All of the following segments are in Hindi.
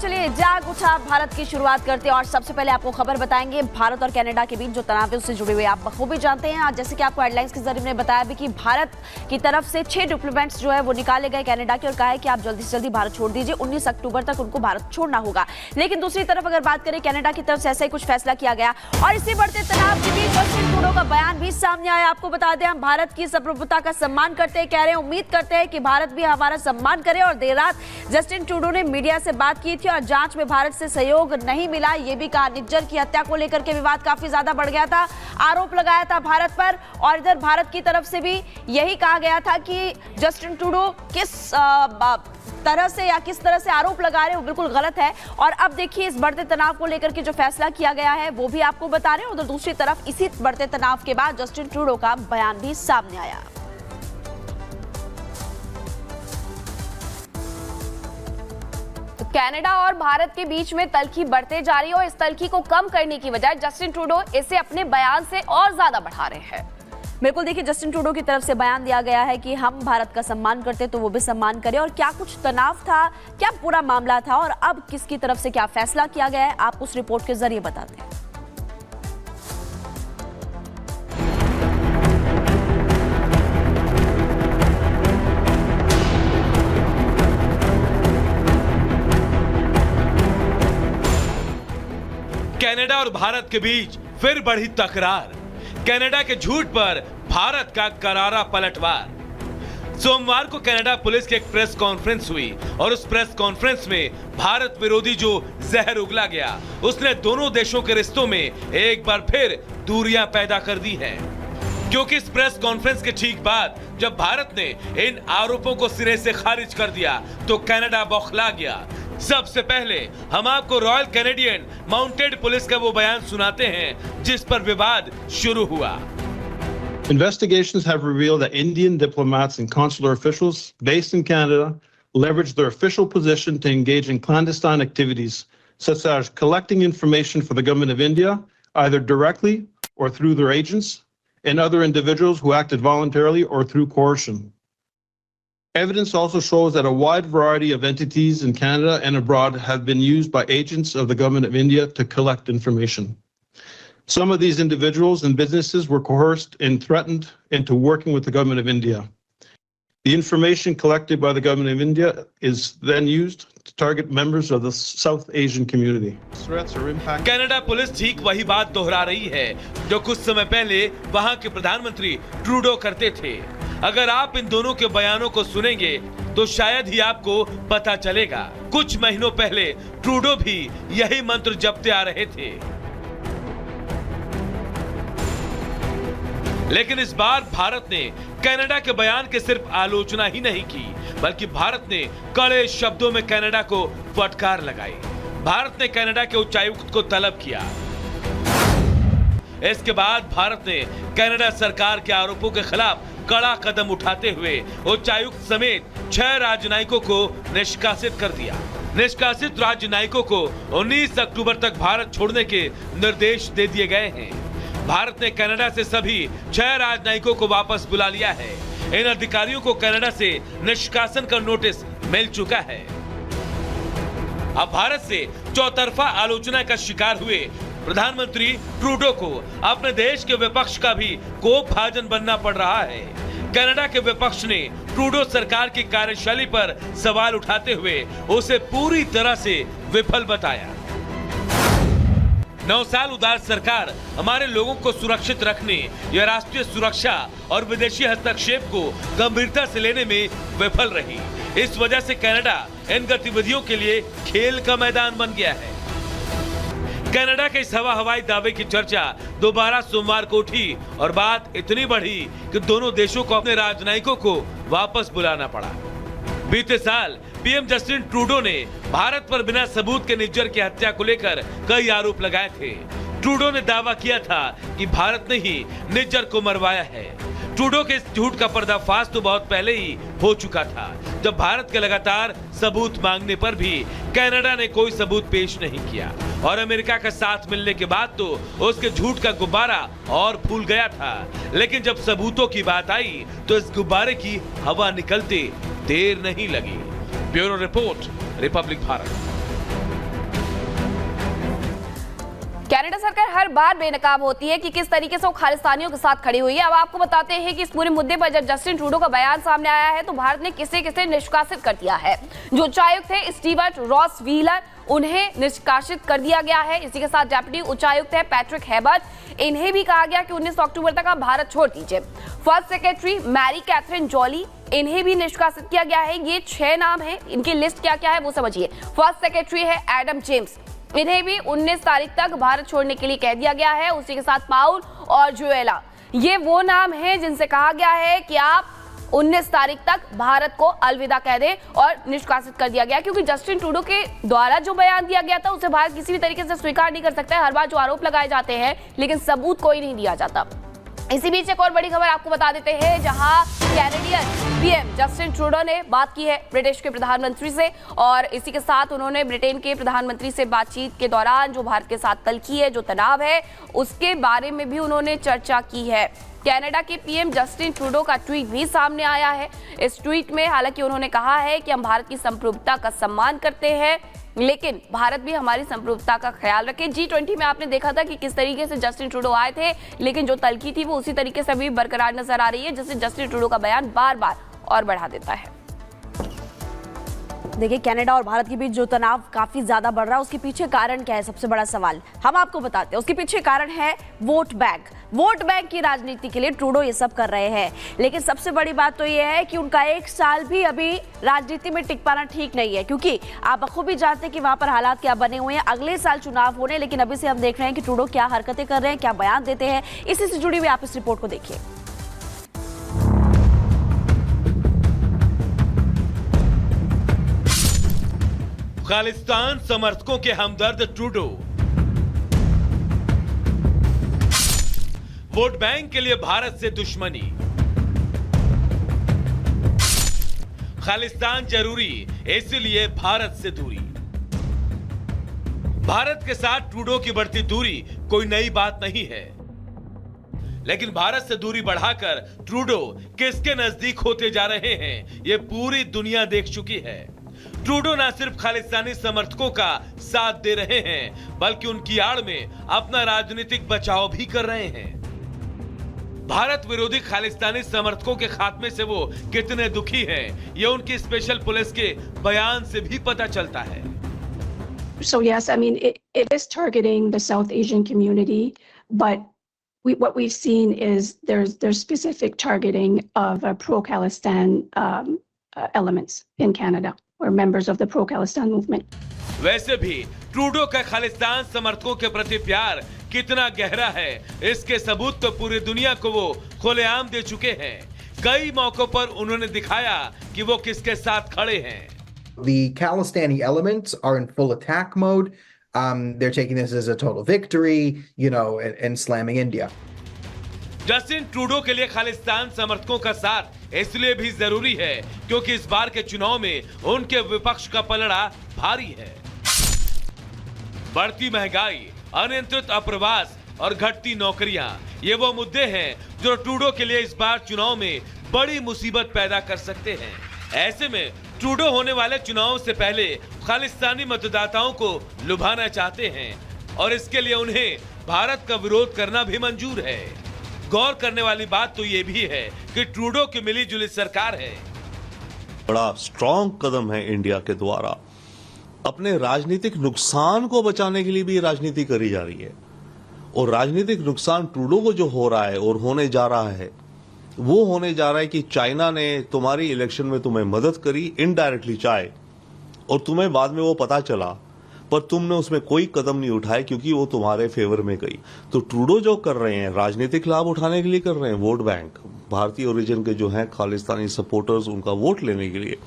चलिए जाग उठा भारत की शुरुआत करते हैं और सबसे पहले आपको खबर बताएंगे भारत और कनाडा के बीच जो तनाव है उससे जुड़े हुए आप बखूबी जानते हैं। आज जैसे कि आपको हेडलाइंस के जरिए मैंने बताया भी कि भारत की तरफ से 6 डिप्लोमेट्स जो है वो निकाले गए कनाडा के और कहा है कि आप जल्दी से जल्दी भारत छोड़ दीजिए, 19 अक्टूबर तक उनको भारत छोड़ना होगा। लेकिन दूसरी तरफ अगर बात करें कनाडा की तरफ से ऐसा ही कुछ फैसला किया गया और इसी बढ़ते तनाव के बीच जस्टिन ट्रूडो का बयान भी सामने आया। आपको बता दें हम भारत की सार्वभौमिकता का सम्मान करते हैं, कह रहे हैं उम्मीद करते हैं कि भारत भी हमारा सम्मान करे। और देर रात जस्टिन ट्रूडो ने मीडिया से बात की थी और जांच में भारत से सहयोग नहीं मिला, यह भी कहा। निज्जर की हत्या को लेकर के विवाद काफी ज्यादा बढ़ गया था, आरोप लगाया था भारत पर और इधर भारत की तरफ से भी यही कहा गया था कि जस्टिन ट्रूडो किस तरह से या किस तरह से आरोप लगा रहे हैं वो बिल्कुल गलत है। और अब देखिए इस बढ़ते तनाव को लेकर के जो फैसला किया गया है वो भी आपको बता रहे हैं। उधर दूसरी तरफ इसी बढ़ते तनाव के बाद जस्टिन ट्रूडो का बयान भी सामने आया। कनाडा और भारत के बीच में तल्खी बढ़ते जा रही है और इस तल्खी को कम करने की बजाय जस्टिन ट्रूडो इसे अपने बयान से और ज्यादा बढ़ा रहे हैं। बिल्कुल देखिए जस्टिन ट्रूडो की तरफ से बयान दिया गया है कि हम भारत का सम्मान करते तो वो भी सम्मान करें। और क्या कुछ तनाव था, क्या पूरा मामला था और अब किसकी तरफ से क्या फैसला किया गया है, आप उस रिपोर्ट के जरिए बताते हैं। कनाडा और भारत के बीच फिर बढ़ी तकरार, कनाडा के झूठ पर भारत का करारा पलटवार। सोमवार को कनाडा पुलिस की एक प्रेस कॉन्फ्रेंस हुई और उस प्रेस कॉन्फ्रेंस में भारत विरोधी जो जहर उगला गया उसने दोनों देशों के रिश्तों में एक बार फिर दूरियां पैदा कर दी हैं। क्योंकि इस प्रेस कॉन्फ्रेंस के ठीक बाद जब भारत ने इन आरोपों को सिरे से खारिज कर दिया तो कनाडा बौखला गया। सबसे पहले हम आपको रॉयल कैनेडियन माउंटेड पुलिस का वो बयान सुनाते हैं जिस पर विवाद शुरू हुआ। Investigations have revealed that Indian diplomats and consular officials based in Canada leveraged their official position to engage in clandestine activities such as collecting information for the government of India either directly or through their agents and other individuals who acted voluntarily or through coercion. Evidence also shows that a wide variety of entities in Canada and abroad have been used by agents of the Government of India to collect information. Some of these individuals and businesses were coerced and threatened into working with the Government of India. The information collected by the Government of India is then used to target members of the South Asian community. Threats or impact. Canada police ठीक वही बात दोहरा रही है जो कुछ समय पहले वहां के प्रधानमंत्री ट्रूडो करते थे। अगर आप इन दोनों के बयानों को सुनेंगे तो शायद ही आपको पता चलेगा। कुछ महीनों पहले ट्रूडो भी यही मंत्र जपते आ रहे थे, लेकिन इस बार भारत ने कनाडा के बयान की सिर्फ आलोचना ही नहीं की बल्कि भारत ने कड़े शब्दों में कनाडा को फटकार लगाई। भारत ने कनाडा के उच्चायुक्त को तलब किया। इसके बाद भारत ने कनाडा सरकार के आरोपों के खिलाफ कड़ा कदम उठाते हुए उच्चायुक्त समेत 6 राजनयिकों को निष्कासित कर दिया। निष्कासित राजनयिकों को 19 अक्टूबर तक भारत छोड़ने के निर्देश दे दिए गए हैं। भारत ने कनाडा से सभी 6 राजनयिकों को वापस बुला लिया है। इन अधिकारियों को कनाडा से निष्कासन का नोटिस मिल चुका है। अब भारत से चौतरफा आलोचना का शिकार हुए प्रधानमंत्री ट्रूडो को अपने देश के विपक्ष का भी कोपभाजन बनना पड़ रहा है। कनाडा के विपक्ष ने ट्रूडो सरकार की कार्यशैली पर सवाल उठाते हुए उसे पूरी तरह से विफल बताया। 9 साल उदार सरकार हमारे लोगों को सुरक्षित रखने या राष्ट्रीय सुरक्षा और विदेशी हस्तक्षेप को गंभीरता से लेने में विफल रही। इस वजह से कनाडा इन गतिविधियों के लिए खेल का मैदान बन गया है। कनाडा के इस हवाई दावे की चर्चा दोबारा सोमवार को उठी और बात इतनी बढ़ी कि दोनों देशों को अपने राजनयिकों को वापस बुलाना पड़ा। बीते साल पीएम जस्टिन ट्रूडो ने भारत पर बिना सबूत के निज्जर की हत्या को लेकर कई आरोप लगाए थे। ट्रूडो ने दावा किया था कि भारत ने ही निज्जर को मरवाया है। ट्रूडो के इस झूठ का पर्दाफाश तो बहुत पहले ही हो चुका था, जब भारत के लगातार सबूत मांगने पर भी कनाडा ने कोई सबूत पेश नहीं किया और अमेरिका का साथ मिलने के बाद तो उसके झूठ का गुब्बारा और फूल गया था। लेकिन जब सबूतों की बात आई तो इस गुब्बारे की हवा निकलते देर नहीं लगी। Bureau report, Republic Bharat. Canada सरकार हर बार बेनकाब होती है कि किस तरीके से वो खालिस्तानियों के साथ खड़ी हुई है। अब आपको बताते हैं कि इस पूरे मुद्दे पर जब जस्टिन ट्रूडो का बयान सामने आया है तो भारत ने किसे किसे निष्कासित कर दिया है। जो उच्चायुक्त थे स्टीवर्ट रॉस व्हीलर, उन्हें निष्कासित कर दिया गया है। इसी के साथ डेप्यूटी उच्चायुक्त है पैट्रिक हेबर्ट, इन्हें भी कहा गया कि 19 अक्टूबर तक आप भारत छोड़ दीजिए। First secretary Mary Catherine Jolly, इन्हें भी निष्कासित किया गया है। ये 6 नाम हैं, इनकी लिस्ट क्या क्या है वो समझिए। फर्स्ट सेक्रेटरी है एडम जेम्स, इन्हें भी 19 तारीख तक भारत छोड़ने के लिए कह दिया गया है। उसी के साथ पाउल और जुएला, ये वो नाम हैं जिनसे कहा गया है कि आप 19 तारीख तक भारत को अलविदा कह दें और निष्कासित कर दिया गया, क्योंकि जस्टिन ट्रूडो के द्वारा जो बयान दिया गया था उसे भारत किसी भी तरीके से स्वीकार नहीं कर सकता है। हर बार जो आरोप लगाए जाते हैं लेकिन सबूत कोई नहीं दिया जाता। इसी बीच एक और बड़ी खबर आपको बता देते हैं, जहां कैनेडियन पीएम जस्टिन ट्रूडो ने बात की है ब्रिटिश के प्रधानमंत्री से, और इसी के साथ उन्होंने ब्रिटेन के प्रधानमंत्री से बातचीत के दौरान जो भारत के साथ तल्खी है, जो तनाव है, उसके बारे में भी उन्होंने चर्चा की है। कनाडा के पीएम जस्टिन ट्रूडो का ट्वीट भी सामने आया है। इस ट्वीट में हालांकि उन्होंने कहा है कि हम भारत की संप्रभुता का सम्मान करते हैं, लेकिन भारत भी हमारी संप्रभुता का ख्याल रखे। G20 में आपने देखा था कि किस तरीके से जस्टिन ट्रूडो आए थे, लेकिन जो तल्खी थी वो उसी तरीके से भी बरकरार नजर आ रही है, जिससे जस्टिन ट्रूडो का बयान बार बार और बढ़ा देता है। देखिए, कनाडा और भारत के बीच जो तनाव काफी ज्यादा बढ़ रहा है, उसके पीछे कारण क्या है? सबसे बड़ा सवाल हम आपको बताते हैं। उसके पीछे कारण है वोट बैंक। वोट बैंक की राजनीति के लिए ट्रूडो ये सब कर रहे हैं, लेकिन सबसे बड़ी बात तो ये है कि उनका 1 साल भी अभी राजनीति में टिक पाना ठीक नहीं है, क्योंकि आप बखूबी जानते हैं कि वहां पर हालात क्या बने हुए हैं। अगले साल चुनाव होने, लेकिन अभी से हम देख रहे हैं कि ट्रूडो क्या हरकतें कर रहे हैं, क्या बयान देते हैं। इसी से जुड़ी हुई आप इस रिपोर्ट को देखिए। खालिस्तान समर्थकों के हमदर्द ट्रूडो, वोट बैंक के लिए भारत से दुश्मनी, खालिस्तान जरूरी इसलिए भारत से दूरी। भारत के साथ ट्रूडो की बढ़ती दूरी कोई नई बात नहीं है, लेकिन भारत से दूरी बढ़ाकर ट्रूडो किसके नजदीक होते जा रहे हैं, यह पूरी दुनिया देख चुकी है। ट्रूडो न सिर्फ खालिस्तानी समर्थकों का साथ दे रहे हैं, बल्कि उनकी आड़ में अपना राजनीतिक बचाव भी कर रहे हैं। भारत विरोधी खालिस्तानी समर्थकों के खात्मे से वो कितने दुखी हैं, ये उनकी स्पेशल पुलिस के बयान से भी पता चलता है। So yes, I mean it is targeting the South Asian community, but what we've seen is there's specific targeting of pro-Khalistan elements in Canada, or members of the pro-Khalistan movement. वैसे भी ट्रूडो का खालिस्तान समर्थकों के प्रति प्यार कितना गहरा है, इसके सबूत तो पूरी दुनिया को वो खुलेआम दे चुके हैं। कई मौकों पर उन्होंने दिखाया कि वो किसके साथ खड़े हैं। The Khalistani elements are in full attack mode. They're taking this as a total victory, you know, and slamming India. Justin Trudeau के लिए खालिस्तान समर्थकों का साथ इसलिए भी जरूरी है क्योंकि इस बार के चुनाव में उनके विपक्ष का पलड़ा भारी है। बढ़ती महंगाई, अनियंत्रित अप्रवास और घटती नौकरियां, ये वो मुद्दे हैं जो ट्रूडो के लिए इस बार चुनाव में बड़ी मुसीबत पैदा कर सकते हैं। ऐसे में ट्रूडो होने वाले चुनाव से पहले खालिस्तानी मतदाताओं को लुभाना चाहते हैं, और इसके लिए उन्हें भारत का विरोध करना भी मंजूर है। गौर करने वाली बात तो ये भी है कि ट्रूडो की मिलीजुली सरकार है। बड़ा स्ट्रॉन्ग कदम है इंडिया के द्वारा। अपने राजनीतिक नुकसान को बचाने के लिए भी राजनीति करी जा रही है, और राजनीतिक नुकसान ट्रूडो को जो हो रहा है और होने जा रहा है, वो होने जा रहा है कि चाइना ने तुम्हारी इलेक्शन में तुम्हें मदद करी, इनडायरेक्टली चाहे, और तुम्हें बाद में वो पता चला, पर तुमने उसमें कोई कदम नहीं उठाए क्योंकि वो तुम्हारे फेवर में गई। तो ट्रूडो जो कर रहे हैं, राजनीतिक लाभ उठाने के लिए कर रहे हैं। वोट बैंक, भारतीय ओरिजिन के जो हैं खालिस्तानी सपोर्टर्स, उनका वोट लेने के लिए।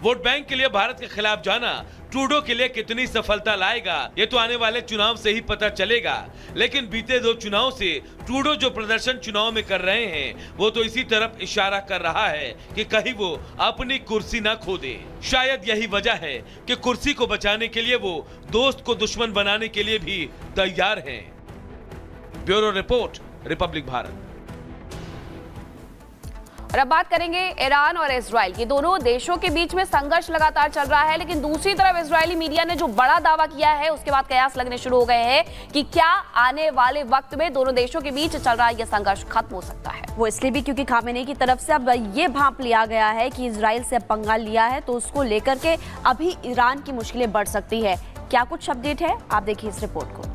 वोट बैंक के लिए भारत के खिलाफ जाना ट्रूडो के लिए कितनी सफलता लाएगा, ये तो आने वाले चुनाव से ही पता चलेगा। लेकिन बीते 2 चुनाव से ट्रूडो जो प्रदर्शन चुनाव में कर रहे हैं, वो तो इसी तरफ इशारा कर रहा है कि कहीं वो अपनी कुर्सी ना खो दे। शायद यही वजह है कि कुर्सी को बचाने के लिए वो दोस्त को दुश्मन बनाने के लिए भी तैयार हैं। Bureau report, Republic Bharat. और अब बात करेंगे ईरान और इजराइल की। दोनों देशों के बीच में संघर्ष लगातार चल रहा है, लेकिन दूसरी तरफ इजरायली मीडिया ने जो बड़ा दावा किया है उसके बाद कयास लगने शुरू हो गए हैं कि क्या आने वाले वक्त में दोनों देशों के बीच चल रहा यह संघर्ष खत्म हो सकता है। वो इसलिए भी क्योंकि खामेनेई की तरफ से अब ये भांप लिया गया है कि इजराइल से अब पंगा लिया है तो उसको लेकर के अभी ईरान की मुश्किलें बढ़ सकती है। क्या कुछ अपडेट है, आप देखिए इस रिपोर्ट को।